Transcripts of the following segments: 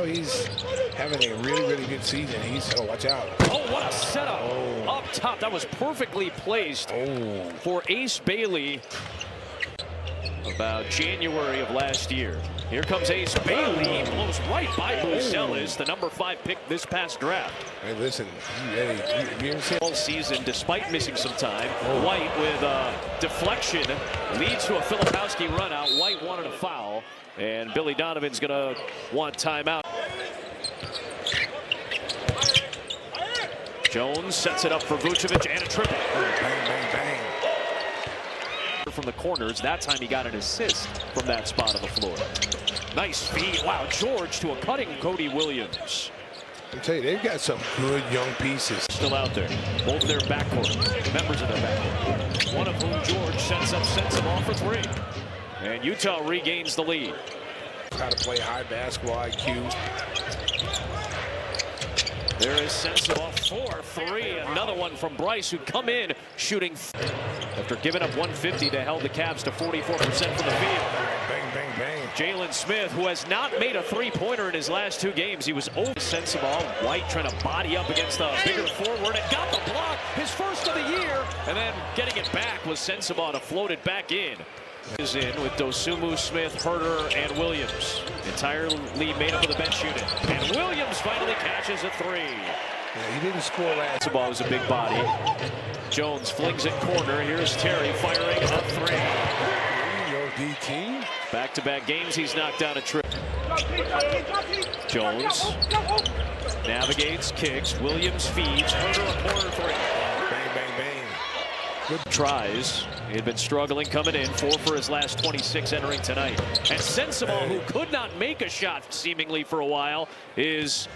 he's having a really good season. Watch out. Oh, what a setup. Up top. That was perfectly placed for Ace Bailey about January of last year. Here comes Ace Bailey. He blows right by Buzelis, the number 5 pick this past draft. Hey, listen, you ever seen all season, despite missing some time. White with a deflection leads to a Filipowski run out. White wanted a foul, and Billy Donovan's going to want timeout. Jones sets it up for Vucevic and a triple. Bang, bang, bang. From the corners. That time he got an assist from that spot on the floor. Nice feed. Wow, George to a cutting Cody Williams. I tell you, they've got some good young pieces. Still out there. Both their backcourt. Members of their backcourt. One of whom, George, sets up Sensabaugh for 3. And Utah regains the lead. How to play high basketball IQ. There is Sensabaugh for 3. Another one from Bryce, who'd come in shooting after giving up 150 to held the Cavs to 44% from the field. Bang, bang, bang. Jalen Smith, who has not made a three-pointer in his last 2 games. He was over Sensabaugh. White trying to body up against the bigger forward and got the block, his first of the year. And then getting it back was Sensabaugh to float it back in. Is in with Dosunmu, Smith, Herter, and Williams. Entirely made up of the bench unit. And Williams finally catches a 3. Yeah, he didn't score last. Sensabaugh was a big body. Jones flings it corner. Here's Terry firing a 3. Yo, DT. Back-to-back games, he's knocked down a trip. Jones navigates, kicks. Williams feeds. Herter a corner 3. Bang, bang, bang. Good tries. He had been struggling coming in. 4 for his last 26 entering tonight. And Sensabaugh, who could not make a shot seemingly for a while, is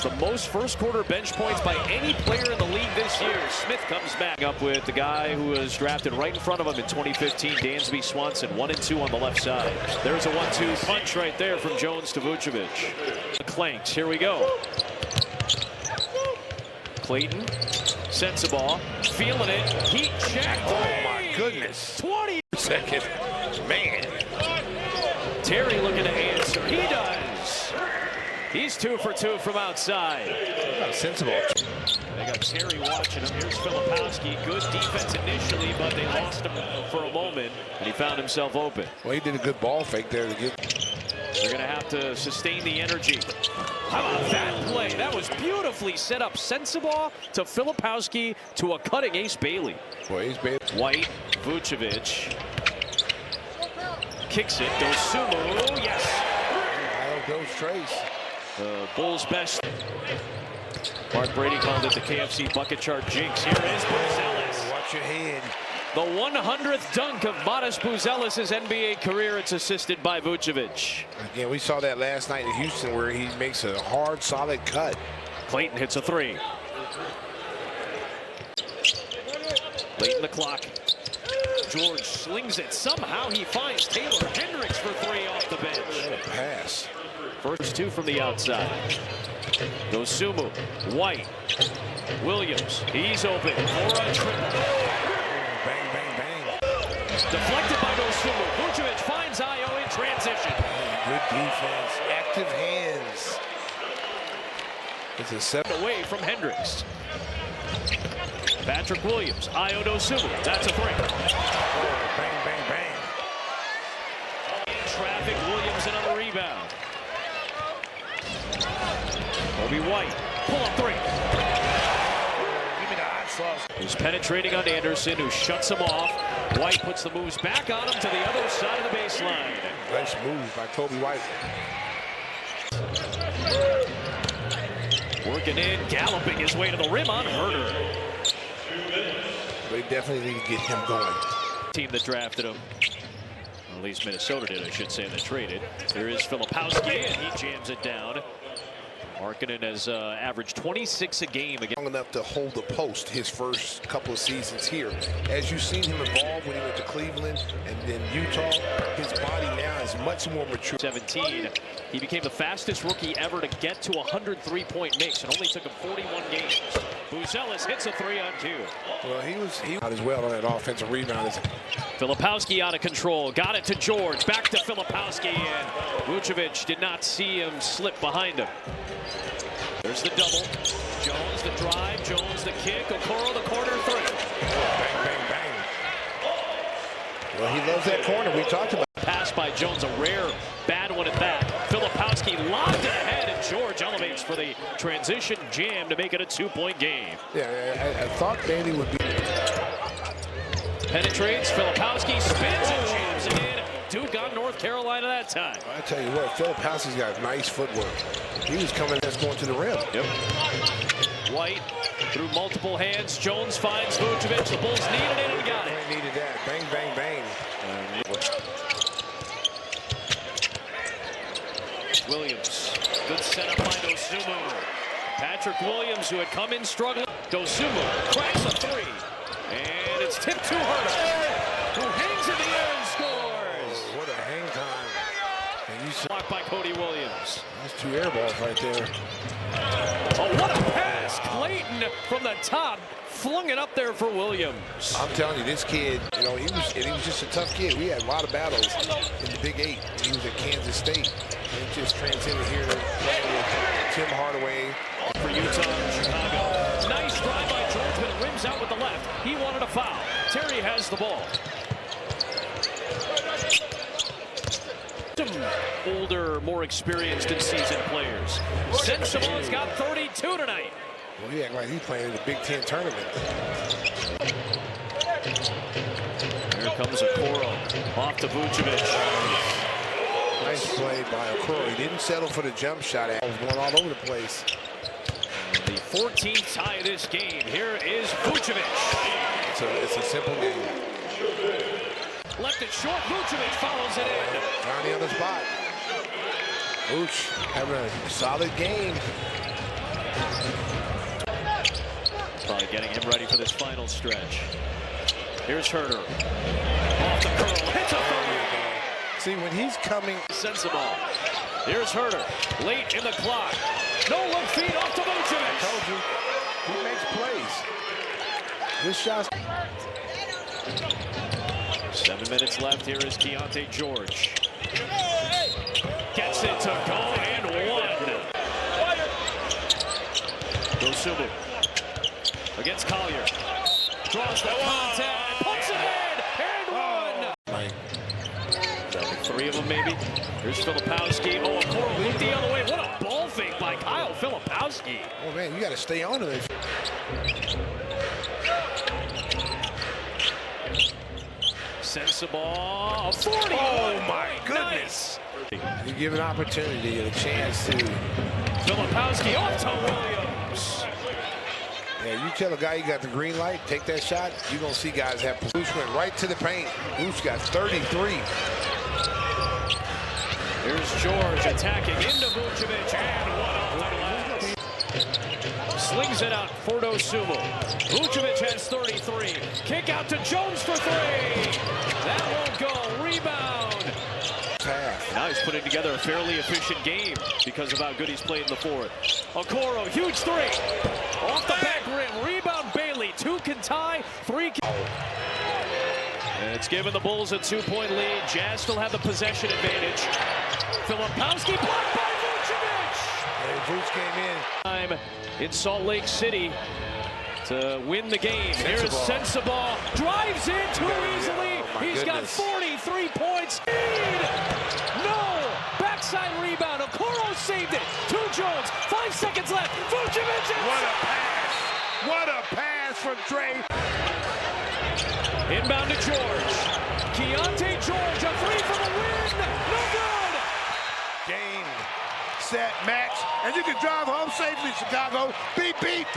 the most first quarter bench points by any player in the league this year. Smith comes back up with the guy who was drafted right in front of him in 2015, Dansby Swanson, 1-2 on the left side. There's a 1-2 punch right there from Jones to Vucevic. Clanks, here we go. Clayton, Sensabaugh, feeling it, heat check. Oh my goodness. 20 second. Man. Terry looking to answer. He does. He's 2 for 2 from outside. Sensible. They got Terry watching him. Here's Filipowski. Good defense initially, but they lost him for a moment, and he found himself open. Well, he did a good ball fake there to get. They're going to have to sustain the energy. How about that play? That was beautifully set up. Sensabaugh to Filipowski to a cutting Ace Bailey. Boy, Ace Bailey. White, Vucevic. Kicks it. Dosunmu. Yes. Goes Trace. The Bulls' best. Mark Brady called it the KFC bucket chart jinx. Here is Buzelis. Watch your head. The 100th dunk of Modest Buzelis' NBA career. It's assisted by Vucevic. Again, we saw that last night in Houston where he makes a hard, solid cut. Clayton hits a 3. Late in the clock. George slings it. Somehow he finds Taylor Hendricks for 3 off the bench. Pass. First 2 from the outside. Dosunmu, White, Williams. He's open for a triple. Bang, bang, bang. Deflected by Dosunmu. Vucevic finds Io in transition. Good defense. Active hands. It's a 7 away from Hendricks. Patrick Williams, Io Dosunmu. That's a 3. Bang, bang, bang. In traffic, Williams another rebound. Kobe White, pull up 3. Give me the hot sauce. He's penetrating on Anderson, who shuts him off. White puts the moves back on him to the other side of the baseline. Nice move by Kobe White. Working in, galloping his way to the rim on Herter. They definitely need to get him going. Team that drafted him. Or at least Minnesota did, I should say, that traded. There is Filipowski, and he jams it down. Markkanen has averaged 26 a game again. Long enough to hold the post his first couple of seasons here. As you've seen him evolve when he went to Cleveland and then Utah, his body now is He's much more mature. 17. He became the fastest rookie ever to get to 103-point makes. It only took him 41 games. Buzelis hits a 3 on 2. Well, he out as well on that offensive rebound. Filipowski out of control. Got it to George. Back to Filipowski. And Vucevic did not see him slip behind him. There's the double. Jones the drive. Jones the kick. Okoro the corner 3. Bang, bang, bang. Well, he loves that corner. We talked about. Pass by Jones, a rare bad one at that. Filipowski lobbed it ahead, and George elevates for the transition jam to make it a 2-point game. Yeah, I thought Bailey would be. Penetrates, Filipowski spins and jams it in. Duke on North Carolina that time. I tell you what, Filipowski's got nice footwork. He was coming as going to the rim. Yep. White through multiple hands. Jones finds Vucevic. The Bulls needed it and got it. They needed that. Bang, bang, bang. Williams, good setup by Dosunmu. Patrick Williams, who had come in struggling. Dosunmu cracks a 3, and it's tipped to Huerter, who hangs in the air and scores. Oh, what a hang time! And you Blocked by Cody Williams. That's 2 air balls right there. Oh, what a pass! Clayton from the top flung it up there for Williams. I'm telling you, this kid, you know, he was just a tough kid. We had a lot of battles in the Big 8. He was at Kansas State. And he just transcended here to play with Tim Hardaway. For Utah, Chicago. Nice drive by George, but it rims out with the left. He wanted a foul. Terry has the ball. Some older, more experienced and seasoned players. Sensabaug's got 32 tonight. Well, he act like he's playing in the Big Ten tournament. Here comes Okoro. Off to Vucevic. Nice play by Okoro. He didn't settle for the jump shot. He was going all over the place. The 14th tie of this game. Here is Vucevic. It's a simple game. Left it short. Vucevic follows it in. On the other spot. Vooch having a solid game. Probably getting him ready for this final stretch. Here's Huerter. Off the curl. Hits a 3. See, when he's coming. Sensabaugh. Here's Huerter. Late in the clock. No look feed off to Vucevic. Told you, he makes plays. This shot. 7 minutes left. Here is Keontae George. Gets it to go and 1. Dosunmu against Collier. Draws the contact. Puts it in. And 1. 3 of them maybe. Here's Filipowski. Oh, Okoro looked the other way. What a ball fake by Kyle Filipowski. Oh, man, you got to stay on to this. Sensabaugh, a 40. Oh, my goodness. Nice. You give an opportunity and a chance to. Filipowski off to Williams. Yeah, you tell a guy you got the green light, take that shot, you're going to see guys have. Vooch went right to the paint. Vooch got 33. Here's George attacking into Vucevic and 1 off the glass. Slings it out for Dosunmu. Vucevic has 33. Kick out to Jones for 3. That won't go. Rebound. Now he's putting together a fairly efficient game because of how good he's played in the 4th. Okoro, huge 3. Off the back rim. Rebound Bailey. 2 can tie. 3 can. And it's given the Bulls a 2-point lead. Jazz still have the possession advantage. Filipowski blocked by Vucevic. And Vooch came in. Time in Salt Lake City to win the game. Here's Sensabaugh. Drives in too easily. He's got 43 points. No! Backside rebound. Okoro saved it. To Jones. 5 seconds left. Vucevic. What a pass! What a pass from Trey. Inbound to George. Keontae George. A 3 for the win. No good. Game, set, match, and you can drive home safely, Chicago. Beep, beep.